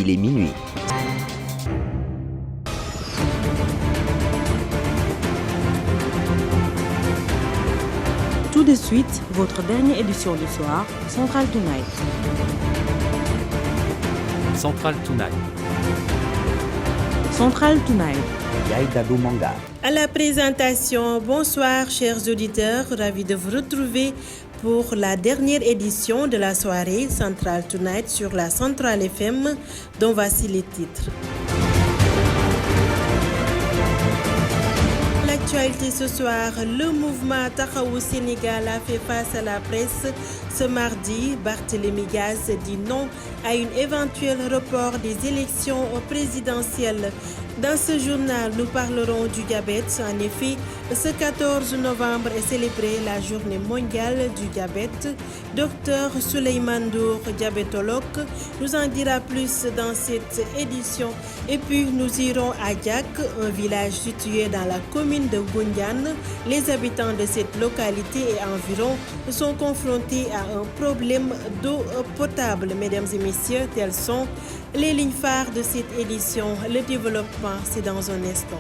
il est minuit. Tout de suite, votre dernière édition du soir, Central Tonight. Central Tonight. Central Tonight. Yaïda Manga. À la présentation, bonsoir chers auditeurs, ravi de vous retrouver pour la dernière édition de la soirée Central Tonight sur la Centrale FM, dont voici les titres. L'actualité ce soir, le mouvement Taxawu Sénégal a fait face à la presse. Ce mardi, Barthélémy Dias dit non à une éventuelle report des élections présidentielles. Dans ce journal, nous parlerons du diabète. En effet, ce 14 novembre est célébrée la journée mondiale du diabète. Docteur Souleymane Ndour, diabétologue, nous en dira plus dans cette édition. Et puis, nous irons à Diak, un village situé dans la commune de Goundiane. Les habitants de cette localité et environ sont confrontés à un problème d'eau potable. Mesdames et messieurs, telles sont les lignes phares de cette édition. Le développement, c'est dans un instant.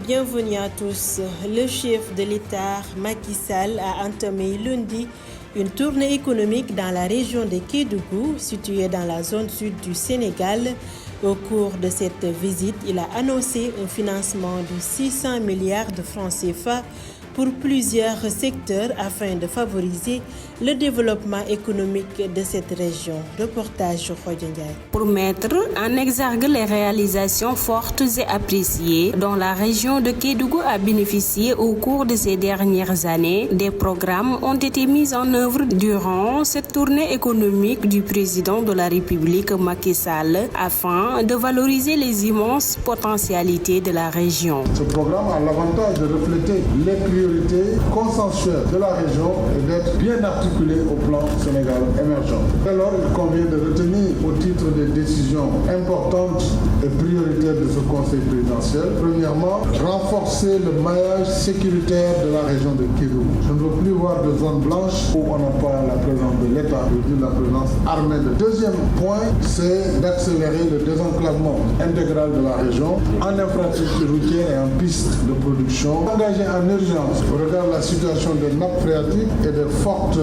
Bienvenue à tous. Le chef de l'État, Macky Sall, a entamé lundi une tournée économique dans la région de Kédougou, située dans la zone sud du Sénégal. Au cours de cette visite, il a annoncé un financement de 600 milliards de francs CFA pour plusieurs secteurs afin de favoriser le développement économique de cette région. Reportage Khoudjandiaï. Pour mettre en exergue les réalisations fortes et appréciées dont la région de Kédougou a bénéficié au cours de ces dernières années, des programmes ont été mis en œuvre durant cette tournée économique du président de la République Macky Sall afin de valoriser les immenses potentialités de la région. Ce programme a l'avantage de refléter les priorités consensuelles de la région et d'être bien articulé au plan Sénégal émergent. Alors, il convient de retenir au titre des décisions importantes et prioritaires de ce Conseil présidentiel, premièrement, renforcer le maillage sécuritaire de la région de Kédougou. Je ne veux plus voir de zone blanche où on n'a pas la présence de l'État, je veux dire la présence armée. Le deuxième point, c'est d'accélérer le désenclavement intégral de la région en infrastructure routière et en pistes de production, engager en urgence au regard de la situation des nappes phréatiques et des fortes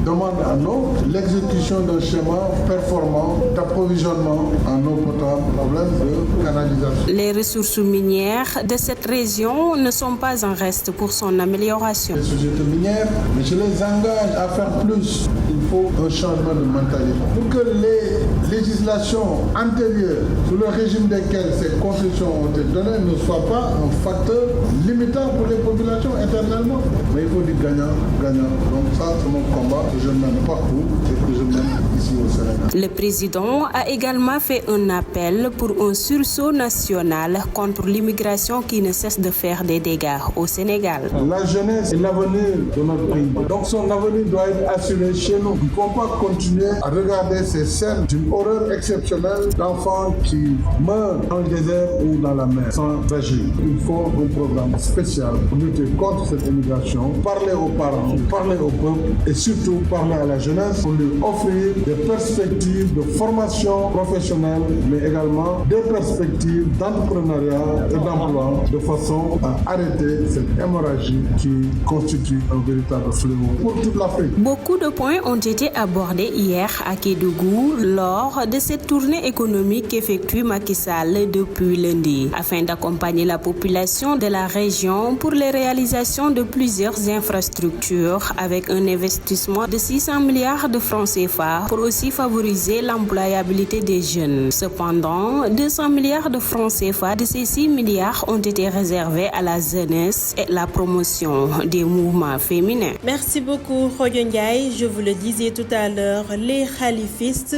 demandes en eau, l'exécution d'un schéma performant d'approvisionnement en eau potable, problème de canalisation. Les ressources minières de cette région ne sont pas en reste pour son amélioration. Les sociétés minières, mais je les engage à faire plus. Il faut un changement de mentalité. Pour que les législations antérieures, sous le régime desquelles ces concessions ont été données, ne soient pas un facteur limitant pour les populations éternellement. Mais il faut du gagnant-gagnant. Donc ça, c'est mon combat que je mène partout et que je mène ici au Sénégal. Le président a également fait un appel pour un sursaut national contre l'immigration qui ne cesse de faire des dégâts au Sénégal. La jeunesse est l'avenir de notre pays. Donc son avenir doit être assuré chez nous. Il ne faut pas continuer à regarder ces scènes d'une horreur exceptionnelle d'enfants qui meurent dans le désert ou dans la mer sans agir. Il faut un programme spécial pour lutter contre cette immigration, parler aux parents, parler au peuple et surtout parler à la jeunesse pour lui offrir des perspectives de formation professionnelle mais également des perspectives d'entrepreneuriat et d'emploi de façon à arrêter cette hémorragie qui constitue un véritable fléau pour toute l'Afrique. Beaucoup de points ont été abordés hier à Kédougou lors de cette tournée économique qu'effectue Macky Sall depuis lundi afin d'accompagner la population de la région pour les réalisations de plusieurs infrastructures avec un investissement de 600 milliards de francs CFA pour aussi favoriser l'employabilité des jeunes. Cependant, 200 milliards de francs CFA de ces 6 milliards ont été réservés à la jeunesse et la promotion des mouvements féminins. Merci beaucoup, Khoudjandiaï. Je vous le disais tout à l'heure, les khalifistes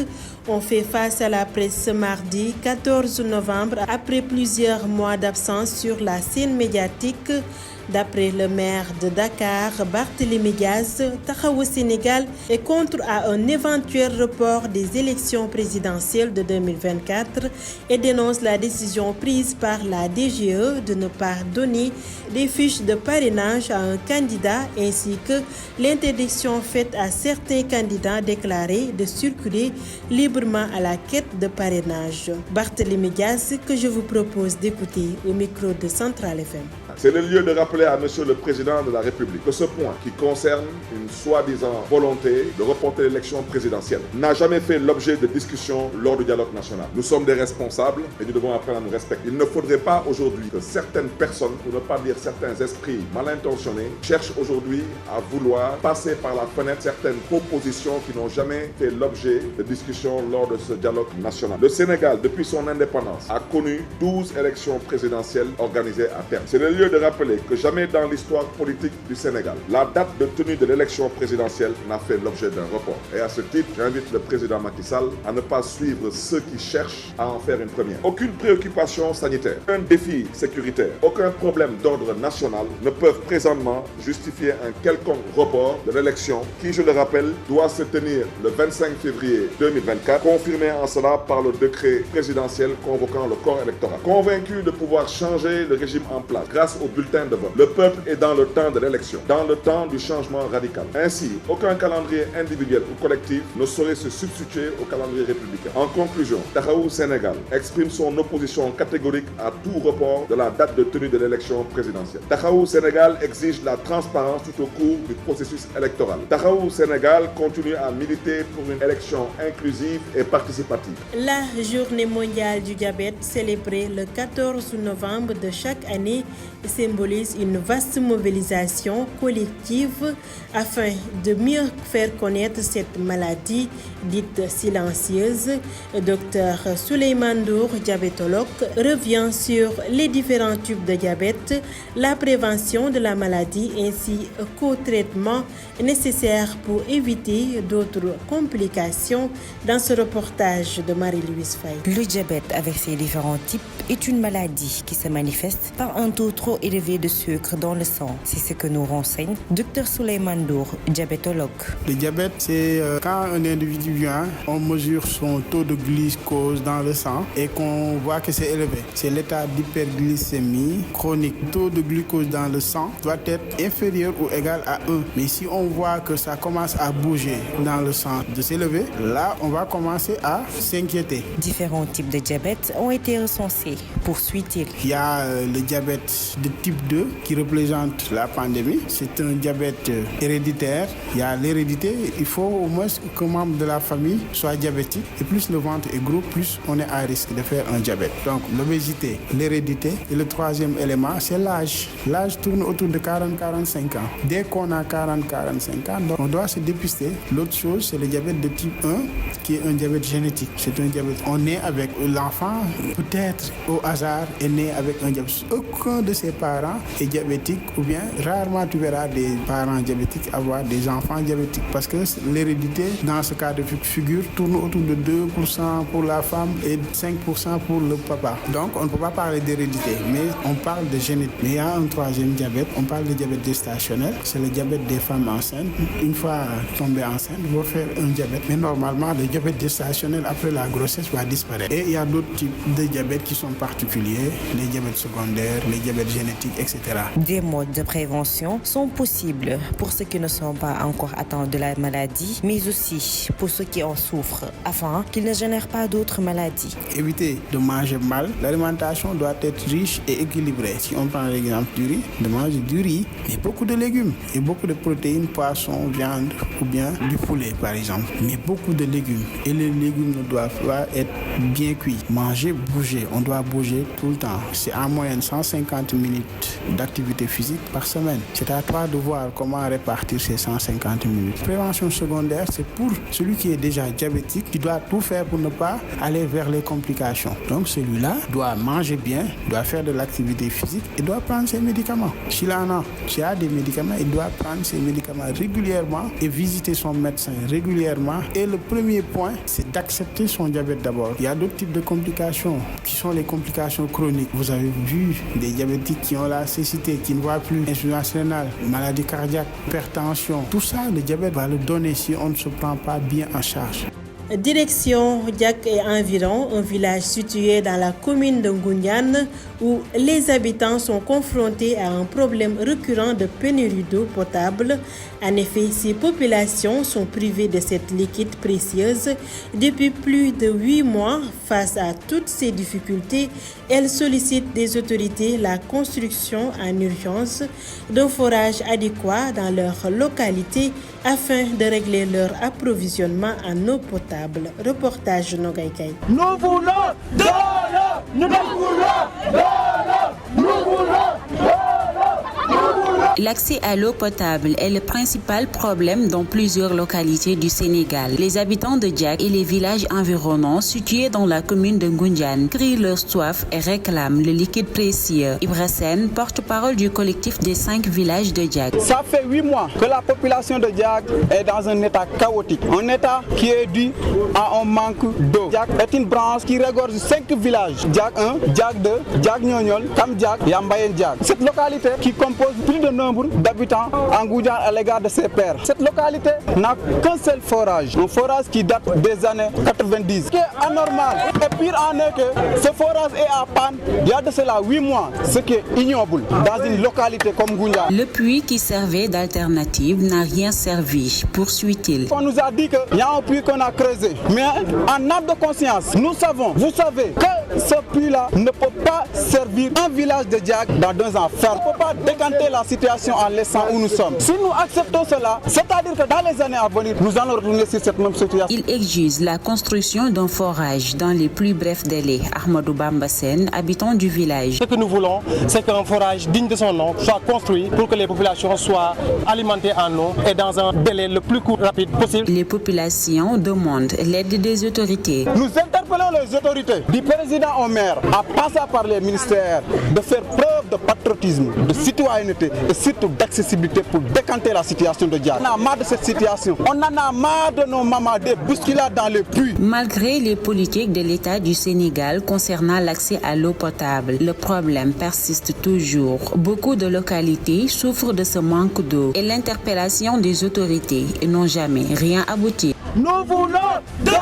ont fait face à la presse ce mardi 14 novembre après plusieurs mois d'absence sur la scène médiatique. D'après le maire de Dakar, Barthélémy Diaz, Taxawu Sénégal est contre à un éventuel report des élections présidentielles de 2024 et dénonce la décision prise par la DGE de ne pas donner des fiches de parrainage à un candidat ainsi que l'interdiction faite à certains candidats déclarés de circuler librement à la quête de parrainage. Barthélémy Diaz, que je vous propose d'écouter au micro de Central FM. C'est le lieu de rappeler à Monsieur le Président de la République que ce point qui concerne une soi-disant volonté de reporter l'élection présidentielle n'a jamais fait l'objet de discussions lors du dialogue national. Nous sommes des responsables et nous devons apprendre à nous respecter. Il ne faudrait pas aujourd'hui que certaines personnes, pour ne pas dire certains esprits mal intentionnés, cherchent aujourd'hui à vouloir passer par la fenêtre certaines propositions qui n'ont jamais fait l'objet de discussions lors de ce dialogue national. Le Sénégal, depuis son indépendance, a connu 12 élections présidentielles organisées à terme. C'est le lieu de rappeler que jamais dans l'histoire politique du Sénégal, la date de tenue de l'élection présidentielle n'a fait l'objet d'un report. Et à ce titre, j'invite le président Macky Sall à ne pas suivre ceux qui cherchent à en faire une première. Aucune préoccupation sanitaire, aucun défi sécuritaire, aucun problème d'ordre national ne peuvent présentement justifier un quelconque report de l'élection qui, je le rappelle, doit se tenir le 25 février 2024, confirmé en cela par le décret présidentiel convoquant le corps électoral. Convaincu de pouvoir changer le régime en place grâce au bulletin de vote. Le peuple est dans le temps de l'élection, dans le temps du changement radical. Ainsi, aucun calendrier individuel ou collectif ne saurait se substituer au calendrier républicain. En conclusion, Taxawu Sénégal exprime son opposition catégorique à tout report de la date de tenue de l'élection présidentielle. Taxawu Sénégal exige la transparence tout au cours du processus électoral. Taxawu Sénégal continue à militer pour une élection inclusive et participative. La journée mondiale du diabète, célébrée le 14 novembre de chaque année, symbolise une vaste mobilisation collective afin de mieux faire connaître cette maladie dite silencieuse. Dr Souleymane Ndour, diabétologue, revient sur les différents types de diabète, la prévention de la maladie ainsi qu'au traitement nécessaire pour éviter d'autres complications dans ce reportage de Marie-Louise Faye. Le diabète avec ses différents types est une maladie qui se manifeste par un taux trop élevé de sucre dans le sang. C'est ce que nous renseigne Dr Souleymane Ndour, diabétologue. Le diabète, c'est quand un individu vient, on mesure son taux de glucose dans le sang et qu'on voit que c'est élevé. C'est l'état d'hyperglycémie chronique. Le taux de glucose dans le sang doit être inférieur ou égal à 1. Mais si on voit que ça commence à bouger dans le sang, de s'élever, là, on va commencer à s'inquiéter. Différents types de diabète ont été recensés. Poursuit-il. Il y a le diabète de type 2 qui représente la pandémie. C'est un diabète héréditaire. Il y a l'hérédité. Il faut au moins qu'un membre de la famille soit diabétique. Et plus le ventre est gros, plus on est à risque de faire un diabète. Donc l'obésité, l'hérédité. Et le troisième élément, c'est l'âge. L'âge tourne autour de 40-45 ans. Dès qu'on a 40-45 ans, donc on doit se dépister. L'autre chose, c'est le diabète de type 1 qui est un diabète génétique. C'est un diabète. On est avec l'enfant, peut-être au hasard, est né avec un diabète. Aucun de ses parents est diabétique ou bien rarement tu verras des parents diabétiques avoir des enfants diabétiques parce que l'hérédité dans ce cas de figure tourne autour de 2% pour la femme et 5% pour le papa. Donc on ne peut pas parler d'hérédité, mais on parle de génétique. Mais il y a un troisième diabète, on parle de diabète gestationnel, c'est le diabète des femmes enceintes. Une fois tombées enceintes, ils vont faire un diabète. Mais normalement, le diabète gestationnel après la grossesse va disparaître. Et il y a d'autres types de diabète qui sont particuliers, les diabètes secondaires, les diabètes génétiques, etc. Des modes de prévention sont possibles pour ceux qui ne sont pas encore atteints de la maladie, mais aussi pour ceux qui en souffrent, afin qu'ils ne génèrent pas d'autres maladies. Éviter de manger mal. L'alimentation doit être riche et équilibrée. Si on prend l'exemple du riz, de manger du riz, mais beaucoup de légumes et beaucoup de protéines, poissons, viande ou bien du poulet par exemple. Mais beaucoup de légumes. Et les légumes ne doivent pas être bien cuits. Manger, bouger. On doit bouger tout le temps. C'est en moyenne 150 minutes d'activité physique par semaine. C'est à toi de voir comment répartir ces 150 minutes. Prévention secondaire, c'est pour celui qui est déjà diabétique, qui doit tout faire pour ne pas aller vers les complications. Donc celui-là doit manger bien, doit faire de l'activité physique et doit prendre ses médicaments. S'il a des médicaments, il doit prendre ses médicaments régulièrement et visiter son médecin régulièrement. Et le premier point, c'est d'accepter son diabète d'abord. Il y a d'autres types de complications qui sont les complications chroniques. Vous avez vu des diabétiques qui ont la cécité, qui ne voient plus, insuffisance rénale, maladie cardiaque, hypertension. Tout ça, le diabète va le donner si on ne se prend pas bien en charge. Direction Diack et environ, un village situé dans la commune de Ngoundiane où les habitants sont confrontés à un problème récurrent de pénurie d'eau potable. En effet, ces populations sont privées de cette liquide précieuse depuis plus de 8 mois. Face à toutes ces difficultés, elles sollicitent des autorités la construction en urgence d'un forage adéquat dans leur localité afin de régler leur approvisionnement en eau potable. Reportage Nogay Kay. Nous voulons de l'eau, nous voulons de l'eau, nous voulons de l'eau. L'accès à l'eau potable est le principal problème dans plusieurs localités du Sénégal. Les habitants de Diack et les villages environnants situés dans la commune de Ngoundiane crient leur soif et réclament le liquide précieux. Ibra Sène, porte-parole du collectif des 5 villages de Diack. Ça fait 8 mois que la population de Diack est dans un état chaotique, un état qui est dû à un manque d'eau. Diack est une branche qui regorge 5 villages, Diack 1, Diack 2, Diack Nyonyol, Kam Diack et Ambayen Diack. Cette localité qui compose plus de nombre d'habitants en Ngoundiane à l'égard de ses pairs. Cette localité n'a qu'un seul forage, un forage qui date des années 90, ce qui est anormal. Et pire en est que ce forage est à panne il y a de cela 8 mois, ce qui est ignoble dans une localité comme Ngoundiane. Le puits qui servait d'alternative n'a rien servi, poursuit-il. On nous a dit qu'il y a un puits qu'on a creusé, mais en âme de conscience, nous savons, vous savez, que ce puits-là ne peut pas servir un village de Diack dans 2 ans. On ne peut pas décanter la situation en laissant où nous sommes. Si nous acceptons cela, c'est-à-dire que dans les années à venir, nous allons retourner sur cette même situation. Il exige la construction d'un forage dans les plus brefs délais. Ahmadou Bamba Sène, habitant du village. Ce que nous voulons, c'est qu'un forage digne de son nom soit construit pour que les populations soient alimentées en eau et dans un délai le plus court rapide possible. Les populations demandent l'aide des autorités. Nous interpellons les autorités, du président au maire, à passer par les ministères, de faire preuve de patriotisme, de citoyenneté et surtout d'accessibilité pour décanter la situation de Diack. On en a marre de cette situation. On en a marre de nos mamans, des bousculades dans les puits. Malgré les politiques de l'État du Sénégal concernant l'accès à l'eau potable, le problème persiste toujours. Beaucoup de localités souffrent de ce manque d'eau et l'interpellation des autorités n'ont jamais rien abouti. Nous voulons de l'eau,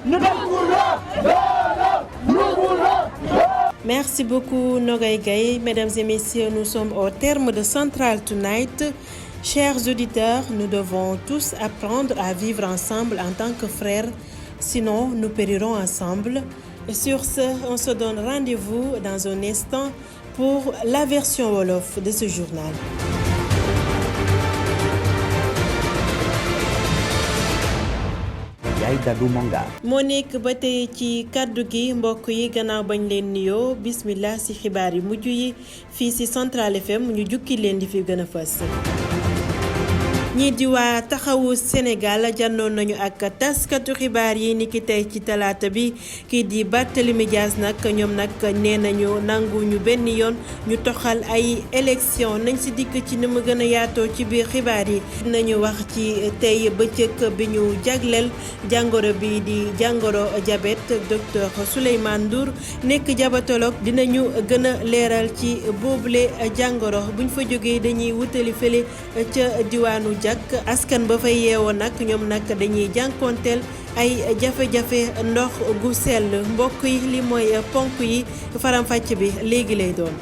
nous voulons de l'eau, nous voulons de l'eau. Merci beaucoup Nogay Gaye. Mesdames et messieurs, nous sommes au terme de Central Tonight. Chers auditeurs, nous devons tous apprendre à vivre ensemble en tant que frères, sinon nous périrons ensemble. Et sur ce, on se donne rendez-vous dans un instant pour la version Wolof de ce journal. Monique ba tey ci kaddu gi mbokk yi gannaaw bañ leen nuyoo bismillah ci xibaar yi mujj yi fii ci Central FM ñu jukki leen di fi gën a fës. ñii di waa taxawu Sénégal jànnoon nañu ak taskatu xibaar yi niki tey ci talaata bi kii di Barthélémy Dias nag ñoom nag nee nañu nanguñu benn yoon ñu toxal ay élection nañ ci dikk ci ni mu gën a yaatoo ci biir xibaar yi dinañu wax ci tey bëccëg bi ñu jagleel jàngoro bi di jàngoro diabète docteur Souleymane Ndour nekk diabétologue dinañu gën a leeral ci boobule jàngoro buñ fa jógee dañuy wutali fële ca diwaanu Diack askan ba fay yeewoo nag ñoom nag dañuy jànkonteel ay jafe-jafe ndox gu sell mbokk yi li mooy ponk yi faram-fàcc bi léegi lay doon.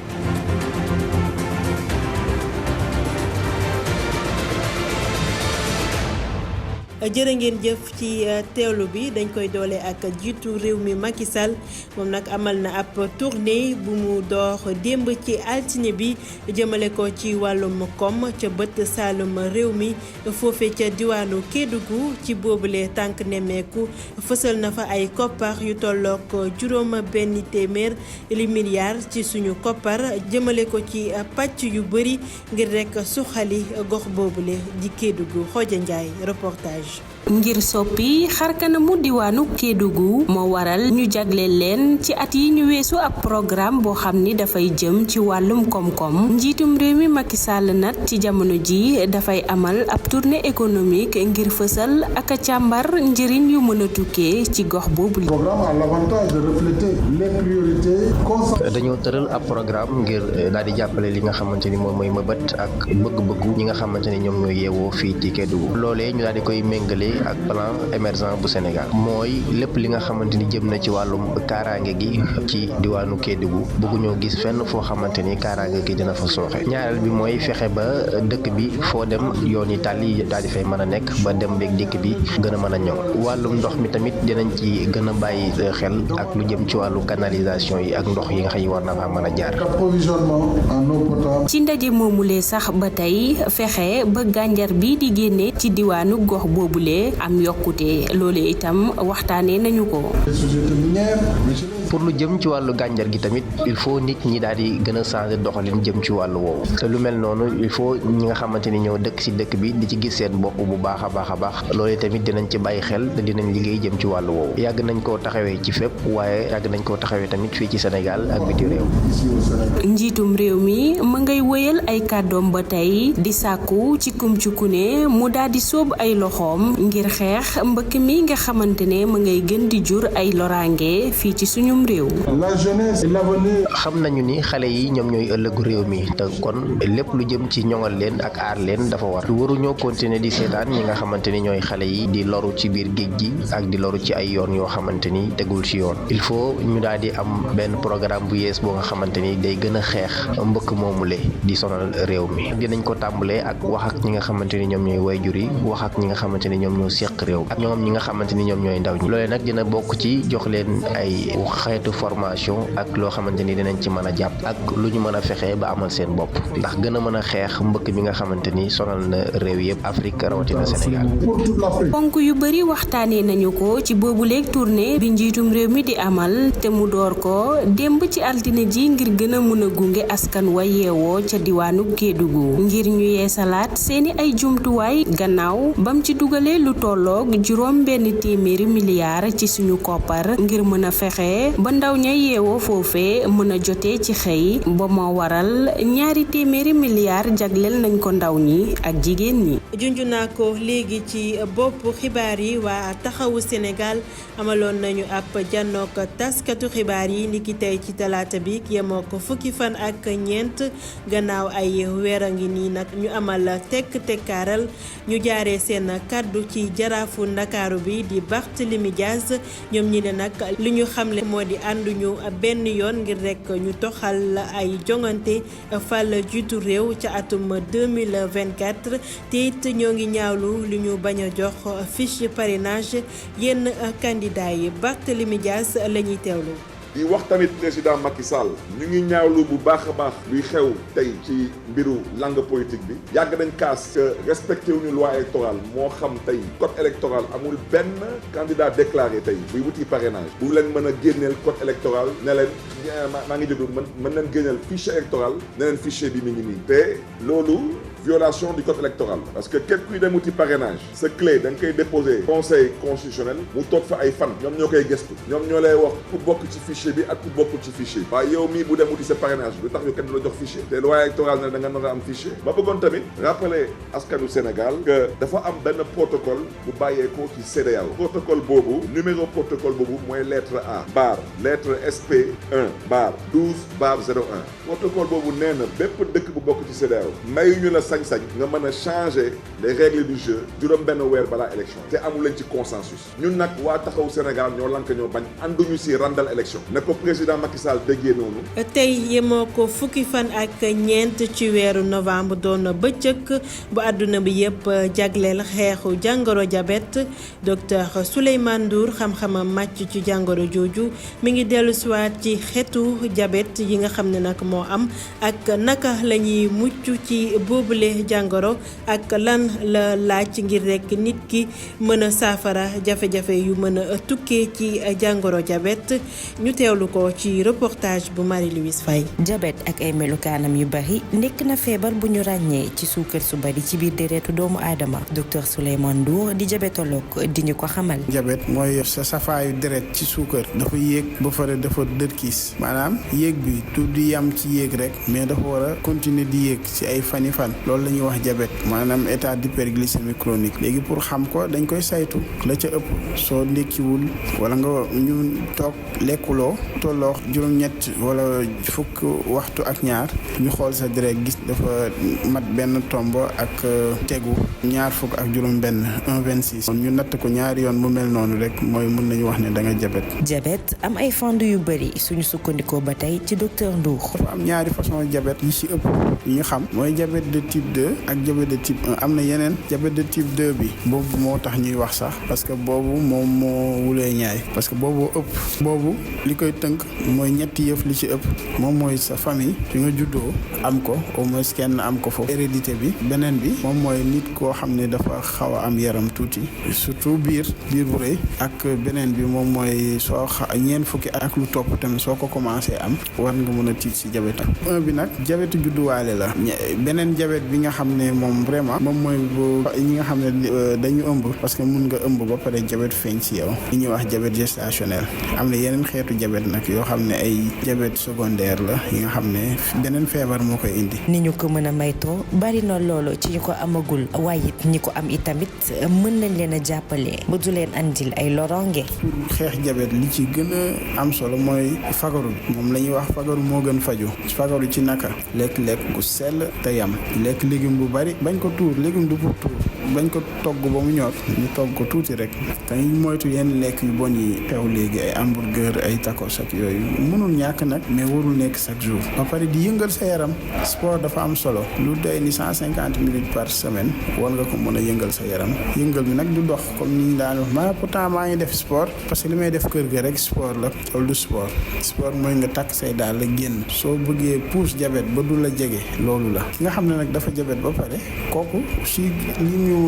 jërë ngeen jëf ci teewlu bi dañ koy doole ak jiitu réew mi Macky Sall moom nag amal na ab tournée bu mu door démb ci altine bi jëmale ko ci wàllum koom ca bët Saalum réew mi foofe ca diwaanu Kédougou ci boobule tànk nemmeeku fësal na fa ay koppar yu tollook $1 milliard ci suñu koppar jëmale ko ci pàcc yu bëri ngir rek suxali gox boobule di Kédougou Xoja Njaay reportage. ngir soppi xarkanamu diwaanu Kédougou moo waral ñu jagleel leen ci at yi ñu weesu ab programme boo xam ni dafay jëm ci wàllum koom-koom njiitum réew mi Macky Sall nag ci jamono ji dafay amal ab tournée économique ngir fësal ak càmbar njëriñ yu mën a tukkee ci gox boobu. Programme a l'avantage de refléter les priorités. dañoo tëral ab programme ngir daal di jàppale li nga xamante ni moom mooy mëbët ak bëgg-bëggu ñi nga xamante ni ñoom ñooy yeewoo fii ci Kédougou loolee ñu daal di koy méngale ak plan émergent bu Sénégal mooy lépp li nga xamante ni jëm na ci wàllum kaaraange gi ci diwaanu Kédougou bëgguñoo gis fenn foo xamante ni kaaraange gi dina fa sooxe ñaareel bi mooy fexe ba dëkk bi foo dem yoon yi tàlli daal di fay mën a nekk ba dem beeg dikk bi gën a mën a ñoŋ wàllum ndox mi tamit dinañ ci gën a bàyyi xel ak lu jëm ci wàllu canalisation yi ak ndox yi nga xam yi war na fa mën a jaar. ci ndaje moomulee sax ba tey fexe ba gànjar bi di génne ci diwaanu gox boobule am yokkute loolu itam waxtaanee nañu ko. pour lu jëm ci wàllu gànjar gi tamit il faut nit ñi daal di gën a changer doxalin jëm ci wàllu woowu te lu mel noonu il faut ñi nga xamante ni ñoo dëkk ci dëkk bi di ci gis seen bopp bu baax a baax loolu tamit dinañ ci bàyyi xel te dinañ liggéey jëm ci wàllu woowu yàgg nañ koo taxawee ci fépp waaye yàgg nañ koo taxawee tamit fii ci Sénégal ak biti réew. njiitum réew mi ma ngay wëyal ay kàddoom ba tey di sàkku ci Kumcukune mu daal di sóob ay loxoom ngir xeex mbëkk mi nga xamante ne ma ngay gën di jur ay loraange fii ci suñum réew. La jeunesse et l'avenir. xam nañu ni xale yi ñoom ñooy ëllëgu réew mi te kon lépp lu jëm ci ñoŋal leen ak aar leen dafa war waruñoo continuer di seetaan ñi nga xamante ni ñooy xale yi di loru ci biir géej gi ak di loru ci ay yoon yoo xamante ni tegul ci yoon il faut ñu daal di am benn programme bu yees boo nga xamante ni day gën a xeex mbëkk moomule di sonal réew mi dinañ ko tàmbalee ak wax ak ñi nga xamante ni ñoom ñooy wayjur yi wax ak ñi nga xamante ni ñoom ñoo seq réew ak ñoom ñi nga xamante ni ñoom ñooy ndaw ñi loolee nag dina bokk ci jox leen ay xeetu formation ak loo xamante ni dinañ ci mën a jàpp ak lu ñu mën a fexe ba amal seen bopp ndax gën a mën a xeex mbëkk mi nga xamante ni sonal na réew yëpp Afrique rawatina Sénégal. ponk yu bëri waxtaanee nañu ko ci boobu léegi tournée bi njiitum réew mi di amal te mu door ko démb ci altine ji ngir gën a mën a gunge askan wa yeewoo ca diwaanu Kédougou ngir ñu yeesalaat seeni ay jumtuwaay gannaaw bam ci dugalee lu tolloog juróom benn téeméeri milliards ci suñu koppar ngir mën a fexe ba ndaw ña yeewoo foofee mën a jotee ci xëy ba moo waral 2 téeméeri milliards jagleel nañ ko ndaw ñi ak jigéen ñi. junju naa ko léegi ci bopp xibaar yi waa taxawu Sénégal amaloon nañu ab jànnook taskatu xibaar yi niki tey ci talaata bi yemoo ko fukki fan ak ñeent gannaaw ay weer a ngi nii nag ñu amal tekkaaral ñu jaaree seen kàddu ci jaraafu ndakaaru bi di Barthélémy Dias ñoom ñi ne nag li ñu xamle moo di ànduñu benn yoon ngir rek ñu toxal ay jongante fal jiitu réew ca atum 2024 te it ñoo ngi ñaawlu li ñu bañ a jox fiche parrainage yenn candidat yi Barthélémy Dias la ñuy teewlu. di wax tamit président Macky Sall ñu ngi ñaawlu bu baax a baax luy xew tey ci mbiru langue politique bi yàgg nañ kaas que respecté wuñu loi électorale moo xam tey code électoral amul benn candidat déclaré tey buy wuti parrainage bu leen mën a génneel code électoral ne leen maa ngi jóg mën leen génneel fichier électoral ne leen fichier bi mi ngi nii te loolu violation du code électoral parce que képp kuy dem wuti parrainage sa clé da nga koy déposé conseil constitutionnel mu toog fa ay fan ñoom ñoo koy gëstu ñoom ñoo lay wax ku bokk ci fichier bi ak ku bokkul ci fichier waaye yow mii bu dem wuti sa parrainage bi tax ñu kenn du la jox fichier te loi électorale ne da nga nar a am fichier ma bëggoon tamit rappeler askanu Sénégal que dafa am benn protocole bu bàyyeekoo ci CEDEAO protocole boobu numéro protocole boobu mooy lettre A bar lettre SP 1 bar 12 bar 01 protocole boobu nee na bépp dëkk bu bokk ci CEDEAO mayuñu la sañ-sañ nga mën a changer les règles du jeu juróom benn weer balaa élection te amul leen ci consensus ñun nag waa taxaw Sénégal ñoo lank ñoo bañ ànduñu si randal élection ne ko président Macky Sall déggee noonu. tey yemoo ko fukki fan ak ñeent ci weeru novembre doon bëccëg bu àdduna bi yëpp jagleel xeexu jàngoro diabète docteur Souleymane Ndour xam-xamam màcc ci jàngoro jooju mi ngi dellu siwaat ci xeetu diabète yi nga xam ne nag moo am ak naka la ñuy mucc ci boobu bile jàngoro ak lan la laaj ngir rek nit ki mën a saafara jafe-jafe yu mën a tukkee ci jàngoro diabète ñu teewlu ko ci reportage bu Marie-Louise Faye. diabète ak ay melukaanam yu bari nekk na feebar bu ñu ràññee ci suukar su bari ci biir deretu doomu aadama docteur Souleymane Ndour di diabétologue di ñu ko xamal. diabète mooy sa safaayu deret ci suukar dafa yéeg ba pare dafa dërkiis maanaam yéeg bi du yam ci yéeg rek mais dafa war a continuer di yéeg ci ay fani fan loolu la ñuy wax diabète maanaam état d'hyperglycémie chronique léegi pour xam ko dañ koy saytu la ca ëpp soo ndékkiwul wala nga ñu toog lekkuloo tolloo juróom-ñett wala fukk waxtu ak ñaar ñu xool sa deret gis dafa mat benn tomb ak tegu ñaar fukk ak juróom-benn 1,26 ñu natt ko ñaari yoon mu mel noonu rek mooy mën nañu wax ne da nga diabète. diabète am ay fànn yu bëri suñu sukkandikoo ba tey ci docteur Ndour. dafa am ñaari façon diabète yi ci ëpp yi ñu xam mooy diabète de type 2 ak diabète de type 1 am na yeneen diabète de type 2 bi boobu moo tax ñuy wax sax parce que boobu moom moo wulee ñaay parce que boobu ëpp boobu li koy tënk mooy ñetti yëf li ci ëpp moom mooy sa famille fi nga juddoo am ko au moins kenn am ko foofu hérédité bi beneen bi moom mooy nit koo xam ne dafa xaw a am yaram tuuti surtout biir bu rëy ak beneen bi moom mooy soo ñeent fukki ak lu topp tamit soo ko commencé am war nga mën a tiit ci diabète un bi nag diabète judduwaale la beneen diabète bi nga xam ne moom vraiment moom mooy bu ñi nga xam ne dañu ëmb parce que mun nga ëmb ba pare diabète feeñ ci yow li ñuy wax diabète gestationnel am na yeneen xeetu diabète nag yoo xam ne ay diabète secondaire la yi nga xam ne beneen feebar moo koy indi. ni ñu ko mën a maytoo bari na loolu ci ñu ko amagul waaye it ñi ko am itamit mën nañ leen a jàppale ba du leen andil ay loronge. pour xeex diabète li ci gën a am solo mooy fagaru moom la ñuy wax fagaru moo gën faju fagaru ci naka lekk gu sell te yam lekk légume bu bari bañ ko tuur légume du pour tuur bañ ko togg ba mu ñor ñu togg ko tuuti rek te moytu yenn lekk yu bon yi xew léegi ay hamburger ay tacos ak yooyu mënul ñàkk nag mais warul nekk chaque jour ba pare di yëngal sa yaram sport dafa am solo lu doy ni 150 minutes par semaine war nga ko mën a yëngal sa yaram yëngal bi nag du dox comme ni ñu daan wax ma pourtant maa ngi def sport parce que li may def kër ga rek sport la loolu du sport mooy nga takk say daal la génn soo bëggee pousse diabète ba du la jege loolu la ki nga xam ne nag dafa diabète ba pare kooku si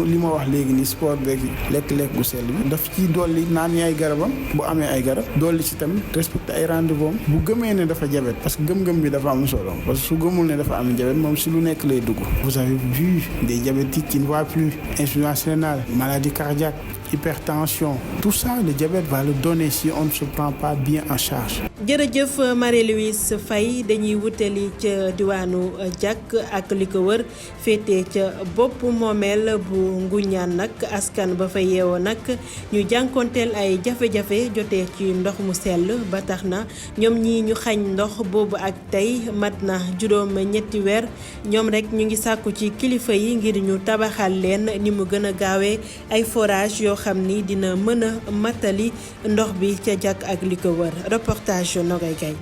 li ma wax léegi ni sport beeg lekk-lekk gu sell bi daf ci dolli naan ay garabam bu amee ay garab dolli ci tamit respecté ay rendez-vous bu gëmee ne dafa diabète parce que gëm-gëm bi dafa am solo parce que su gëmul ne dafa am diabète moom si lu nekk lay dugg. Vous avez vu des diabétiques qui ne voient plus, insuffisance rénale, maladie cardiaque, hypertension, tout ça le diabète va le donner si on ne se prend pas bien en charge. jërëjëf Marie-Louise Faye dañuy wutali ca diwaanu Diack ak li ko wër féete ca bopp moomeel bu Nguñaan nag askan ba fa yeewoo nag ñu jànkonteel ay jafe-jafe jotee ci ndox mu sell ba tax na ñoom ñi ñu xañ ndox boobu ak tey mat na juróom ñetti weer ñoom rek ñu ngi sàkku ci kilifa yi ngir ñu tabaxal leen ni mu gën a gaawee ay forage yoo xam ni dina mën a matali ndox bi ca Diack ak li ko wër reportage Nogay Gaye.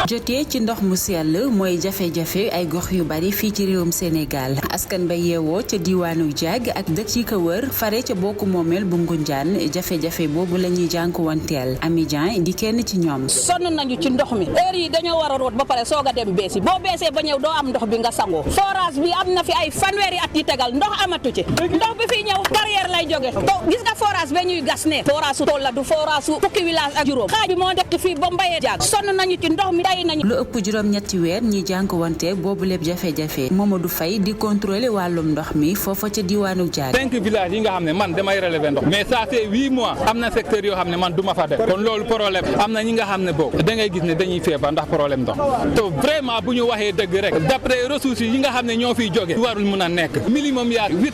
jotee ci ndox mu sell mooy jafe-jafe ay gox yu bari fii ci réewum Sénégal askan ba yeewoo ca diwaanu Diack ak dëkk yi ko wër fare ca bokku moomeel bu Ngunjaan jafe-jafe boobu la ñuy jànkuwanteel Ami Dieng di kenn ci ñoom. sonn nañu ci ndox mi heure yi dañoo war a root ba pare soog a dem beesi boo beesee ba ñëw doo am ndox bi nga sangoo forage bi am na fi ay fanweeri at yi tegal ndox amatu ci ndox bi fi ñëw carrière lay jóge to gis nga forage ba ñuy gas ne forage su tool la du forage su fukki village ak juróom xaaj bi moo dëkk fii ba Mbayee Diack sonn nañu ci ndox mi lu ëpp juróom-ñetti weer ñi jànkuwante boobu lépp jafe-jafe Mamadou Faye di contrôler wàllum ndox mi foofa ca diwaanu Diack. 5 villages yi nga xam ne man damay relever ndox mais ça fait 8 mois am na secteur yoo xam ne man du ma fa def kon loolu problème am na ñi nga xam ne boobu da ngay gis ne dañuy feebar ndax problème ndox te vraiment bu ñu waxee dëgg rek d'après ressources yi nga xam ne ñoo fiy jóge warul mun a nekk minimum yaa 8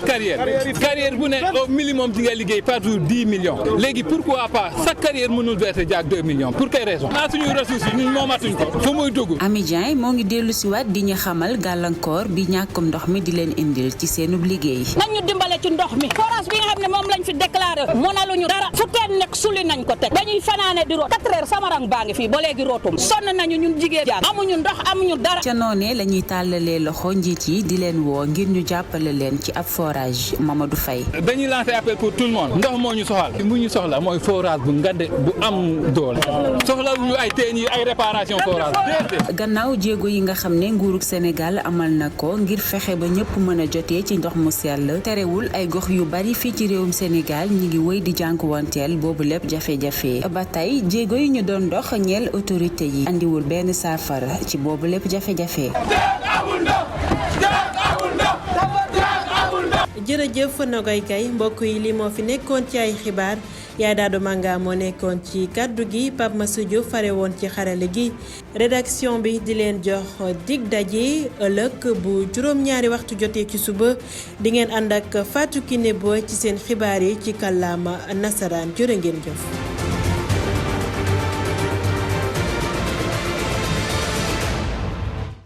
carrière bu ne au minimum di nga liggéey par jour 10 millions léegi pourquoi pas chaque carrière mënul verser Diack 2 millions pour quelle raison naa suñu ressources yi ñun moomatuñ ko fu muy dugg. Ami Dieng moo ngi dellu si waat di ñu xamal gàllankoor bi ñàkkum ndox mi di leen indil ci seenub liggéey. nañ ñu dimbale ci ndox mi forage bi nga xam ne moom lañ fi déclaré mënaluñu dara fu teen nekk suli nañ ko teg dañuy fanaane di root 4 heures samarang baa ngi fii ba léegi rootum sonn nañu ñun jigéen Diack amuñu ndox amuñu dara. ca noonee la ñuy tàllalee loxo njiit yi di leen woo ngir ñu jàppale leen ci ab forage Mamadou Faye. dañuy lancer appel pour tout le monde ndox moo ñu soxal bu ñu soxla mooy forage bu ngande bu am doole soxla ñu ay teen yi ay réparation forage. gannaaw jéego yi nga xam ne nguurug Sénégal amal na ko ngir fexe ba ñëpp mën a jotee ci ndox mu sell terewul ay gox yu bari fii ci réewum Sénégal ñi ngi wéy di jànkuwanteel boobu lépp jafe-jafe ba tey jéego yi ñu doon dox ñeel autorité yi andiwul benn saafara ci boobu lépp jafe-jafe. jërëjëf Nogoy Kay mbokk yi li moo fi nekkoon ci ay xibaar Yaay Daado Manga moo nekkoon ci kaddu gi Pape Massoudjo fare woon ci xarale gi rédaction bi di leen jox dig daje ëllëg bu juróom-ñaari waxtu jotee ci suba di ngeen ànd ak Fatou Kiné Boy ci seen xibaar yi ci kàllaama nasaraan jërë ngeen jëf.